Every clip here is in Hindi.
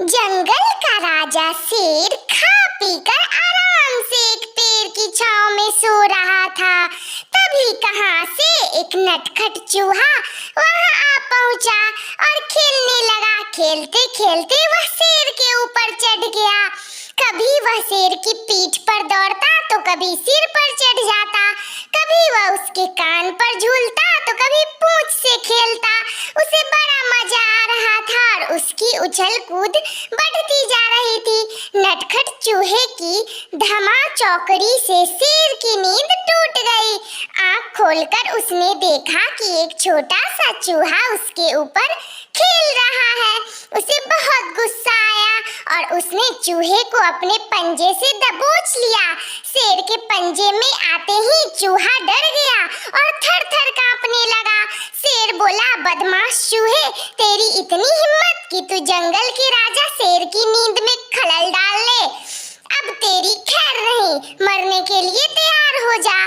जंगल का राजा शेर खा पी कर आराम से एक पेड़ की छांव में सो रहा था। तभी कहां से एक नटखट चूहा वहां आ पहुंचा और खेलने लगा। खेलते खेलते वह शेर के ऊपर चढ़ गया। कभी वह शेर की पीठ पर दौड़ता तो कभी सिर पर चढ़ जाता। कभी वह उसके कान पर झूलता तो कभी पूंछ से खेलता। उसे बड़ा मजा आ रहा था और उसकी उछल कूद बढ़ती जा रही थी। नटखट चूहे की धमा चौकड़ी से शेर की नींद टूट गई। आंख खोलकर उसने देखा कि एक छोटा सा चूहा उसके ऊपर खेल रहा है। उसे बहुत गुस्सा आया और उसने चूहे को अपने पंजे से दबोच लिया। शेर के पंजे में आते ही चूहा डर गया और थर-थर कांपने लगा। शेर बोला, बदमाश चूहे, तेरी इतनी हिम्मत कि तू जंगल के राजा शेर की नींद में खलल डाल ले। अब तेरी खैर नहीं, मरने के लिए तैयार हो जा।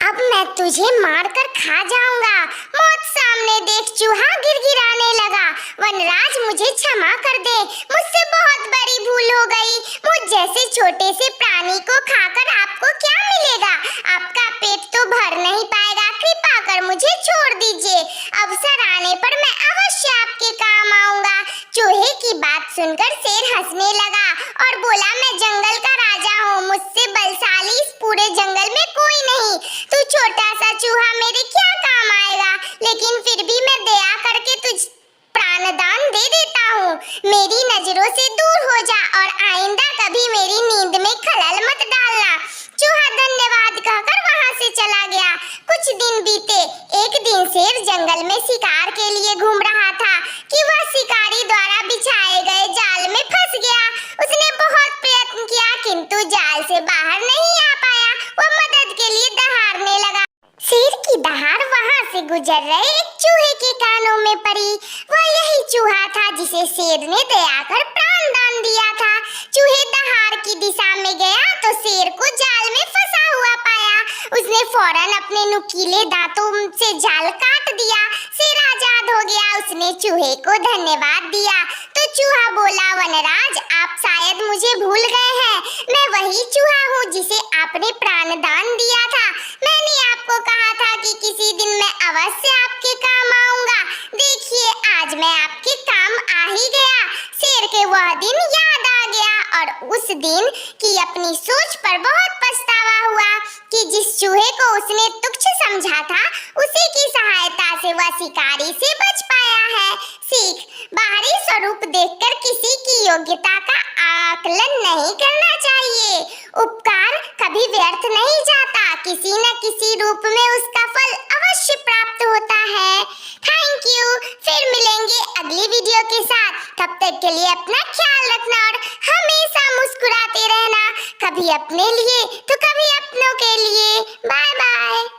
अब मैं तुझे मारकर खा जाऊंगा। मौत सामने देख चूहा गिड़गिड़ाने लगा। वनराज, मुझे क्षमा कर दे, मुझसे बहुत बड़ी भूल हो गई। मुझ जैसे छोटे से प्राणी को खाकर आपको क्या मिलेगा? आपका पेट तो भर नहीं पाएगा। कृपा कर मुझे छोड़ दीजिए। अवसर आने पर मैं अवश्य आपके काम आऊंगा। चूहे की बात सुनकर शेर हंसने लगा और बोला, मैं जंगल का राजा हूँ, मुझसे बलशाली इस पूरे जंगल में कोई नहीं। तू छोटा सा चूहा मेरे क्या काम आएगा? लेकिन फिर भी मैं दया करके तुझ प्राणदान दे देता हूँ। मेरी नजरों से दूर हो जा और आइंदा कभी मेरी नींद में खलल मत डालना। चूहा धन्यवाद कहकर वहां से चला गया। कुछ दिन बीते। एक दिन शेर जंगल में शिकार के लिए घूम रहा था कि वह शिकारी द्वारा बिछाए गए जाल में फंस गया। उसने बहुत प्रयत्न किया किंतु जाल से बाहर नहीं आ पाया। वह मदद के लिए दहाड़ने लगा। शेर की दहाड़ वहां से गुजर रहे एक चूहे के कानों में पड़ी। वह यही चूहा था जिसे शेर ने दया कर प्राणदान दिया था। चूहे दहाड़ की दिशा में गया तो शेर को जाल में फंसा हुआ पाया। उसने फौरन अपने नुकीले दांतों से जाल काट दिया। शेर आजाद हो गया। उसने चूहे को धन्यवाद दिया तो चूहा बोला, वनराज, आप शायद मुझे भूल गए हैं। मैं वही चूहा हूँ जिसे आपने प्राणदान दिया था। मैंने आपको कहा था कि किसी दिन मैं अवश्य आपके काम आऊंगा। देखिए, आज मैं आपके काम आ ही गया। शेर के वह दिन याद आ गया और उस दिन की अपनी सोच पर बहुत पछतावा हुआ कि जिस चूहे को उसने तुच्छ समझा था, उसी की सहायता से वह शिकारी से बच पाया है। सीख, बाहरी स्वरूप देखकर किसी की योग्यता का आकलन नहीं करना चाहिए। उपकार कभी व्यर्थ नहीं जाता। किसी न किसी रूप में उसका फल अवश्य प्राप्त होता है। Thank you. फिर मिलेंगे अगली वीडियो के साथ। तब तक के लिए अपना ख्याल रखना और हमेशा मुस्कुराते रहना। कभी अपने लिए तो कभी अपनों के लिए। Bye bye.